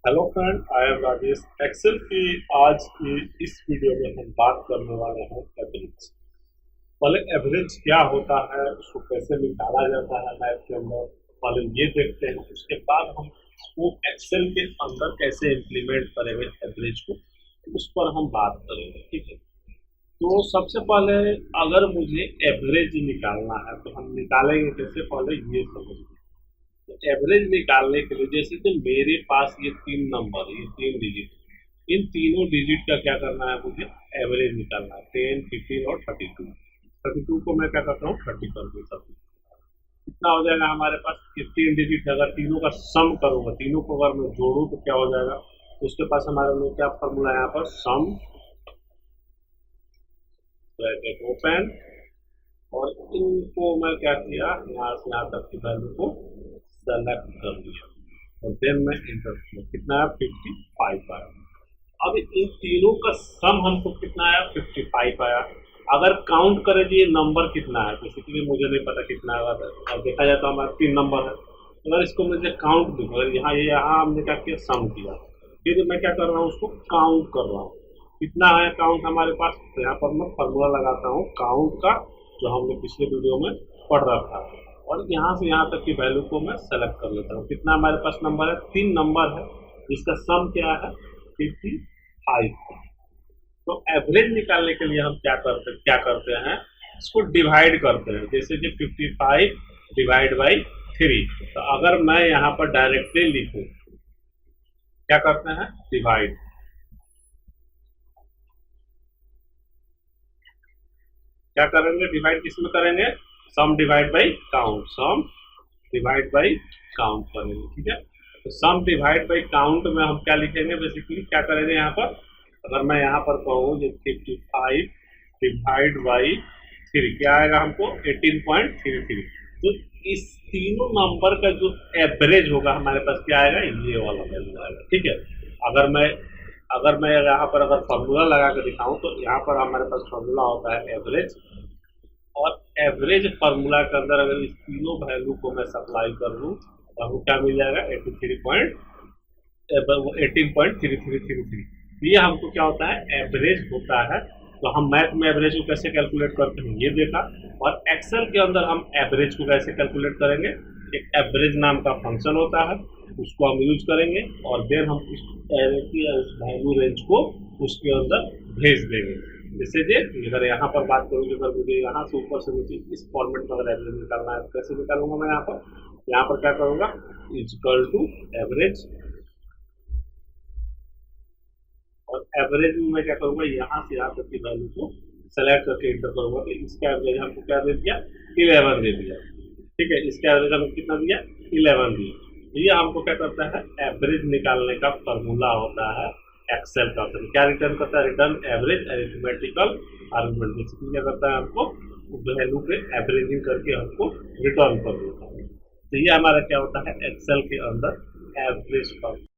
Hello friend, I am Rajesh. Excel की आज की इस वीडियो में हम बात करने वाले हैं एवरेज। पहले एवरेज क्या होता है, उसको कैसे निकाला जाता है मैथ के अंदर, पहले ये देखते हैं। उसके बाद हम उसको एक्सेल के अंदर कैसे इम्प्लीमेंट करेंगे एवरेज को, उस पर हम बात करेंगे। ठीक है, तो सबसे पहले अगर मुझे एवरेज निकालना है तो हम निकालेंगे कैसे, पहले ये समझिए। तो एवरेज निकालने के लिए जैसे कि मेरे पास ये तीन नंबर, ये तीन डिजिट, इन तीनों डिजिट का क्या करना है, मुझे एवरेज निकालना है। 10, 15 और 32। 32 को मैं क्या करता हूँ, 30 कर देता हूँ। कितना हो जाएगा हमारे पास, ये तीन डिजिट है, अगर तीनों का सम करूंगा, तीनों को अगर मैं जोड़ूं तो क्या हो जाएगा। तो उसके पास हमारे लिए क्या फॉर्मूला है यहाँ पर, सम ब्रैकेट ओपन, और इनको मैं क्या किया, यहाँ से यहाँ तक की वैल्यू को सेलेक्ट कर लिया और देन मैं इंटर किया। कितना है, 55 आया। अब इन तीनों का सम हमको कितना आया, 55 आया। अगर काउंट करें जी ये नंबर कितना है, बेसिकली मुझे नहीं पता कितना है, अब देखा जाए तो हमारा 3 नंबर है। अगर इसको मुझे काउंट दूंगा, यहाँ हमने क्या किया, सम किया, फिर मैं क्या कर रहा हूँ, उसको काउंट कर रहा हूँ। कितना है काउंट हमारे पास, तो यहाँ पर मैं फॉर्मूला लगाता हूँ काउंट का, जो हमने पिछले वीडियो में पढ़ रखा है, और यहाँ से यहाँ तक की वैल्यू को मैं सेलेक्ट कर लेता हूँ। कितना हमारे पास नंबर है, 3 नंबर है, जिसका सम क्या है, 55। तो एवरेज निकालने के लिए हम क्या करते हैं, इसको डिवाइड करते हैं। जैसे कि 55 डिवाइड बाई 3। तो अगर मैं यहाँ पर डायरेक्टली लिखूं, क्या करते हैं, डिवाइड। क्या करेंगे, डिवाइड किसमें करेंगे, sum divide by count, sum divide by count करेंगे। ठीक है, तो सम डिवाइड बाई काउंट में हम क्या लिखेंगे, बेसिकली क्या करेंगे यहाँ पर, अगर मैं यहाँ पर कहूँ ये 55 डिवाइड बाई 3 क्या आएगा हमको, 18.33। तो इस तीनों नंबर का जो एवरेज होगा हमारे पास क्या आएगा, ये वाला वैल्यू आएगा। ठीक है, अगर मैं यहाँ पर अगर फॉर्मूला लगा के दिखाऊं तो यहाँ पर हमारे पास फॉर्मूला होता है एवरेज, और एवरेज फार्मूला के अंदर अगर इस तीनों वैल्यू को मैं सप्लाई कर दूं तो हमको क्या मिल जाएगा, 18.3333। ये हमको क्या होता है, एवरेज होता है। तो हम मैथ में एवरेज को कैसे कैलकुलेट करते हैं ये देखा, और एक्सेल के अंदर हम एवरेज को कैसे कैलकुलेट करेंगे। एक एवरेज नाम का फंक्शन होता है, उसको हम यूज करेंगे, और देन हम उस वैल्यू रेंज को उसके अंदर भेज देंगे। जैसे अगर यहाँ पर बात करूँ, अगर मुझे यहाँ से ऊपर से नीचे इस फॉर्मेट में अगर एवरेज निकालना है तो कैसे निकालूंगा मैं, यहाँ पर क्या करूँगा, इक्वल टू एवरेज, और एवरेज में मैं क्या करूँगा, यहाँ से यहाँ तक की वैल्यू को सेलेक्ट करके इंटर करूँगा। तो इसका एवरेज हमको क्या दे दिया, 11 दे दिया। ठीक है, इसका एवरेज हमको कितना दिया, 11 दिया। तो ये हमको क्या करता है, एवरेज निकालने का फॉर्मूला होता है एक्सेल का। तो क्या रिटर्न करता है, return average arithmetical argument. Basically क्या करता है, हमको वैल्यू पे एवरेजिंग करके हमको रिटर्न कर देता है। तो ये हमारा क्या होता है एक्सेल के अंदर एवरेज फॉर्मूला।